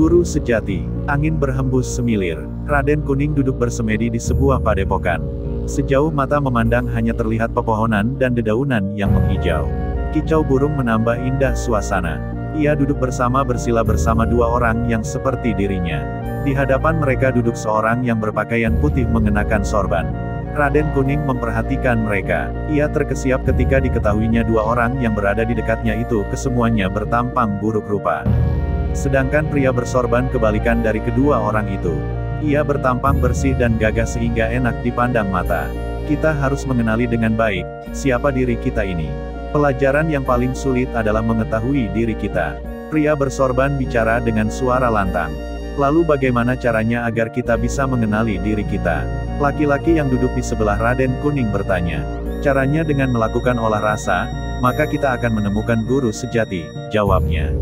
Guru sejati. Angin berhembus semilir. Raden Kuning duduk bersemedi di sebuah padepokan. Sejauh mata memandang hanya terlihat pepohonan dan dedaunan yang menghijau. Kicau burung menambah indah suasana. Ia duduk bersila bersama dua orang yang seperti dirinya. Di hadapan mereka duduk seorang yang berpakaian putih mengenakan sorban. Raden Kuning memperhatikan mereka. Ia terkesiap ketika diketahuinya dua orang yang berada di dekatnya itu kesemuanya bertampang buruk rupa. Sedangkan pria bersorban kebalikan dari kedua orang itu. Ia bertampang bersih dan gagah sehingga enak dipandang mata. Kita harus mengenali dengan baik, siapa diri kita ini. Pelajaran yang paling sulit adalah mengetahui diri kita. Pria bersorban bicara dengan suara lantang. Lalu bagaimana caranya agar kita bisa mengenali diri kita? Laki-laki yang duduk di sebelah Raden Kuning bertanya. Caranya dengan melakukan olah rasa, maka kita akan menemukan guru sejati, jawabnya.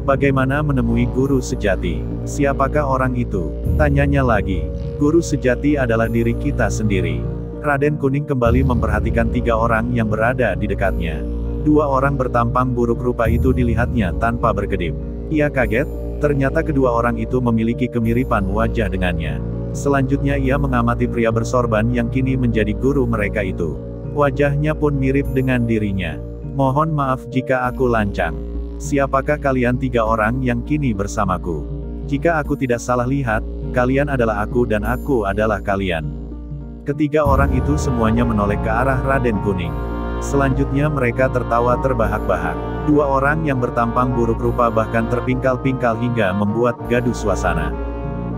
Bagaimana menemui guru sejati? Siapakah orang itu? Tanyanya lagi. Guru sejati adalah diri kita sendiri. Raden Kuning kembali memperhatikan tiga orang yang berada di dekatnya. Dua orang bertampang buruk rupa itu dilihatnya tanpa berkedip. Ia kaget, ternyata kedua orang itu memiliki kemiripan wajah dengannya. Selanjutnya ia mengamati pria bersorban yang kini menjadi guru mereka itu. Wajahnya pun mirip dengan dirinya. Mohon maaf jika aku lancang. Siapakah kalian tiga orang yang kini bersamaku? Jika aku tidak salah lihat, kalian adalah aku dan aku adalah kalian. Ketiga orang itu semuanya menoleh ke arah Raden Kuning. Selanjutnya mereka tertawa terbahak-bahak. Dua orang yang bertampang buruk rupa bahkan terpingkal-pingkal hingga membuat gaduh suasana.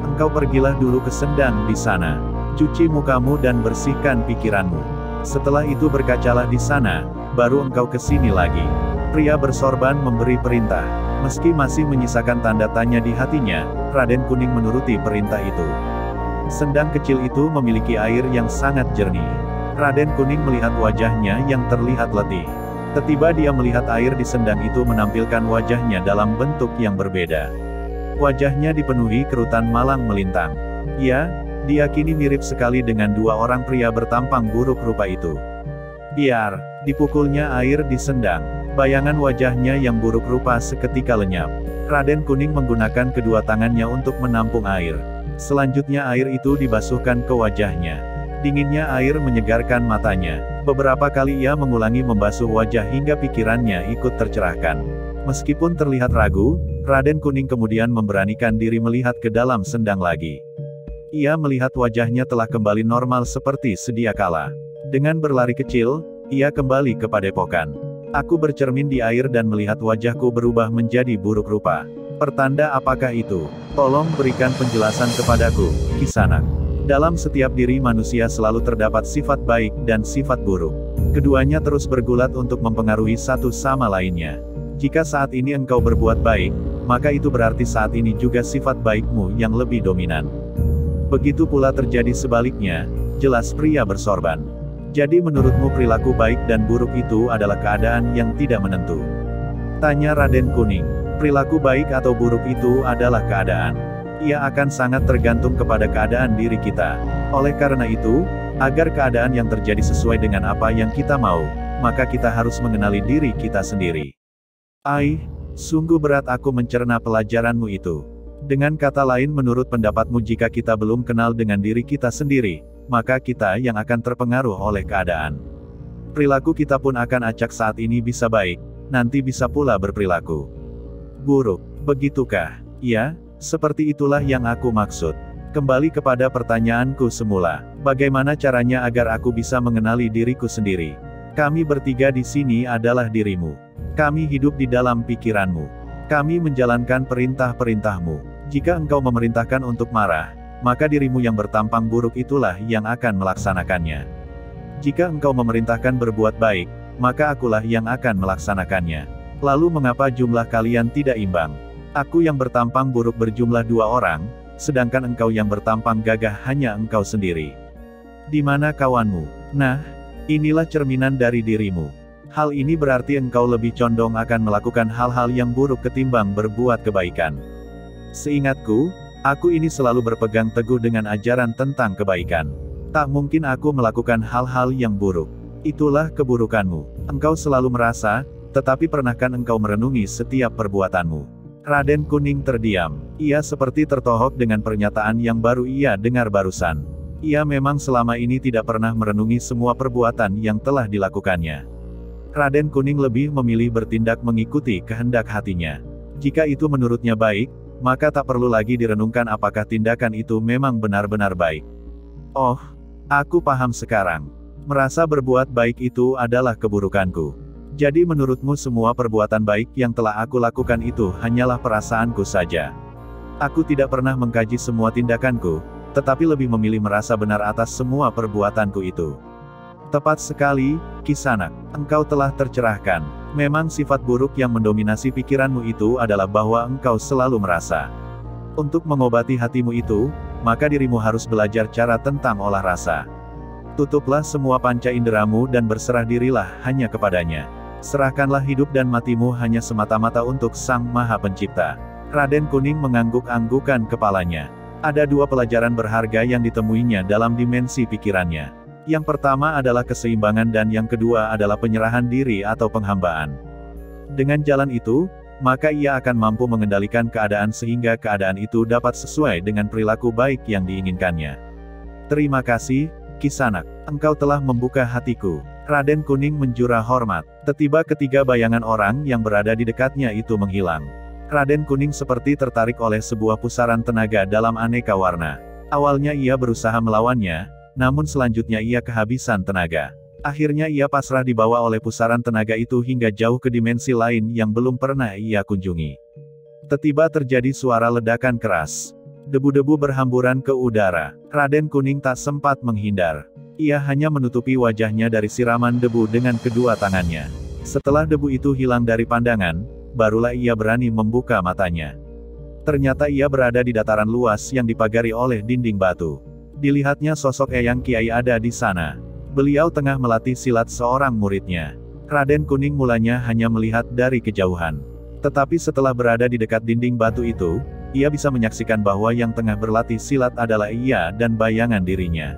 Engkau pergilah dulu ke sendang di sana. Cuci mukamu dan bersihkan pikiranmu. Setelah itu berkacalah di sana, baru engkau ke sini lagi. Pria bersorban memberi perintah. Meski masih menyisakan tanda tanya di hatinya, Raden Kuning menuruti perintah itu. Sendang kecil itu memiliki air yang sangat jernih. Raden Kuning melihat wajahnya yang terlihat letih. Tiba-tiba dia melihat air di sendang itu menampilkan wajahnya dalam bentuk yang berbeda. Wajahnya dipenuhi kerutan malang melintang. Ya, dia kini mirip sekali dengan dua orang pria bertampang buruk rupa itu. Biar, dipukulnya air di sendang. Bayangan wajahnya yang buruk rupa seketika lenyap. Raden Kuning menggunakan kedua tangannya untuk menampung air. Selanjutnya air itu dibasuhkan ke wajahnya. Dinginnya air menyegarkan matanya. Beberapa kali ia mengulangi membasuh wajah hingga pikirannya ikut tercerahkan. Meskipun terlihat ragu, Raden Kuning kemudian memberanikan diri melihat ke dalam sendang lagi. Ia melihat wajahnya telah kembali normal seperti sedia kala. Dengan berlari kecil, ia kembali ke padepokan. Aku bercermin di air dan melihat wajahku berubah menjadi buruk rupa. Pertanda apakah itu? Tolong berikan penjelasan kepadaku, Kisanak. Dalam setiap diri manusia selalu terdapat sifat baik dan sifat buruk. Keduanya terus bergulat untuk mempengaruhi satu sama lainnya. Jika saat ini engkau berbuat baik, maka itu berarti saat ini juga sifat baikmu yang lebih dominan. Begitu pula terjadi sebaliknya, jelas pria bersorban. Jadi menurutmu perilaku baik dan buruk itu adalah keadaan yang tidak menentu? Tanya Raden Kuning. Perilaku baik atau buruk itu adalah keadaan. Ia akan sangat tergantung kepada keadaan diri kita. Oleh karena itu, agar keadaan yang terjadi sesuai dengan apa yang kita mau, maka kita harus mengenali diri kita sendiri. Sungguh berat aku mencerna pelajaranmu itu. Dengan kata lain menurut pendapatmu jika kita belum kenal dengan diri kita sendiri, maka kita yang akan terpengaruh oleh keadaan. Perilaku kita pun akan acak saat ini bisa baik, nanti bisa pula berperilaku buruk. Begitukah? Ya, seperti itulah yang aku maksud. Kembali kepada pertanyaanku semula. Bagaimana caranya agar aku bisa mengenali diriku sendiri? Kami bertiga di sini adalah dirimu. Kami hidup di dalam pikiranmu. Kami menjalankan perintah-perintahmu. Jika engkau memerintahkan untuk marah, maka dirimu yang bertampang buruk itulah yang akan melaksanakannya. Jika engkau memerintahkan berbuat baik, maka akulah yang akan melaksanakannya. Lalu mengapa jumlah kalian tidak imbang? Aku yang bertampang buruk berjumlah 2 orang, sedangkan engkau yang bertampang gagah hanya engkau sendiri. Di mana kawanmu? Nah, inilah cerminan dari dirimu. Hal ini berarti engkau lebih condong akan melakukan hal-hal yang buruk ketimbang berbuat kebaikan. Seingatku, aku ini selalu berpegang teguh dengan ajaran tentang kebaikan. Tak mungkin aku melakukan hal-hal yang buruk. Itulah keburukanmu. Engkau selalu merasa, tetapi pernahkah engkau merenungi setiap perbuatanmu? Raden Kuning terdiam. Ia seperti tertohok dengan pernyataan yang baru ia dengar barusan. Ia memang selama ini tidak pernah merenungi semua perbuatan yang telah dilakukannya. Raden Kuning lebih memilih bertindak mengikuti kehendak hatinya. Jika itu menurutnya baik, maka tak perlu lagi direnungkan apakah tindakan itu memang benar-benar baik. Oh, aku paham sekarang. Merasa berbuat baik itu adalah keburukanku. Jadi menurutmu semua perbuatan baik yang telah aku lakukan itu hanyalah perasaanku saja. Aku tidak pernah mengkaji semua tindakanku, tetapi lebih memilih merasa benar atas semua perbuatanku itu. Tepat sekali, Kisanak. Engkau telah tercerahkan. Memang sifat buruk yang mendominasi pikiranmu itu adalah bahwa engkau selalu merasa. Untuk mengobati hatimu itu, maka dirimu harus belajar cara tentang olah rasa. Tutuplah semua panca inderamu dan berserah dirilah hanya kepadanya. Serahkanlah hidup dan matimu hanya semata-mata untuk Sang Maha Pencipta. Raden Kuning mengangguk-anggukan kepalanya. Ada dua pelajaran berharga yang ditemuinya dalam dimensi pikirannya. Yang pertama adalah keseimbangan dan yang kedua adalah penyerahan diri atau penghambaan. Dengan jalan itu, maka ia akan mampu mengendalikan keadaan sehingga keadaan itu dapat sesuai dengan perilaku baik yang diinginkannya. Terima kasih, Kisanak. Engkau telah membuka hatiku. Raden Kuning menjura hormat. Tiba-tiba ketiga bayangan orang yang berada di dekatnya itu menghilang. Raden Kuning seperti tertarik oleh sebuah pusaran tenaga dalam aneka warna. Awalnya ia berusaha melawannya, namun selanjutnya ia kehabisan tenaga. Akhirnya ia pasrah dibawa oleh pusaran tenaga itu hingga jauh ke dimensi lain yang belum pernah ia kunjungi. Tiba-tiba terjadi suara ledakan keras. Debu-debu berhamburan ke udara. Raden Kuning tak sempat menghindar. Ia hanya menutupi wajahnya dari siraman debu dengan kedua tangannya. Setelah debu itu hilang dari pandangan, barulah ia berani membuka matanya. Ternyata ia berada di dataran luas yang dipagari oleh dinding batu. Dilihatnya sosok Eyang Kiai ada di sana. Beliau tengah melatih silat seorang muridnya. Raden Kuning mulanya hanya melihat dari kejauhan. Tetapi setelah berada di dekat dinding batu itu, ia bisa menyaksikan bahwa yang tengah berlatih silat adalah ia dan bayangan dirinya.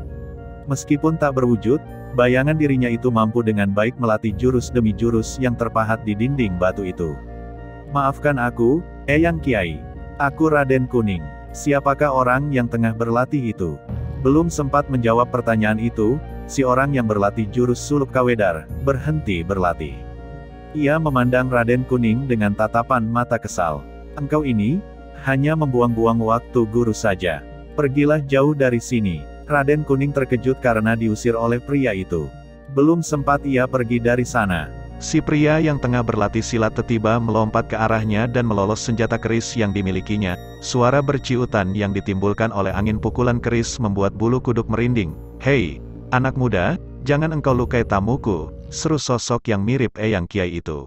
Meskipun tak berwujud, bayangan dirinya itu mampu dengan baik melatih jurus demi jurus yang terpahat di dinding batu itu. Maafkan aku, Eyang Kiai. Aku Raden Kuning. Siapakah orang yang tengah berlatih itu? Belum sempat menjawab pertanyaan itu, si orang yang berlatih jurus suluk kawedar, berhenti berlatih. Ia memandang Raden Kuning dengan tatapan mata kesal. Engkau ini, hanya membuang-buang waktu guru saja. Pergilah jauh dari sini. Raden Kuning terkejut karena diusir oleh pria itu. Belum sempat ia pergi dari sana, si pria yang tengah berlatih silat tiba-tiba melompat ke arahnya dan melolos senjata keris yang dimilikinya. Suara berciutan yang ditimbulkan oleh angin pukulan keris membuat bulu kuduk merinding. "Hei, anak muda, jangan engkau lukai tamuku," seru sosok yang mirip Eyang Kiai itu.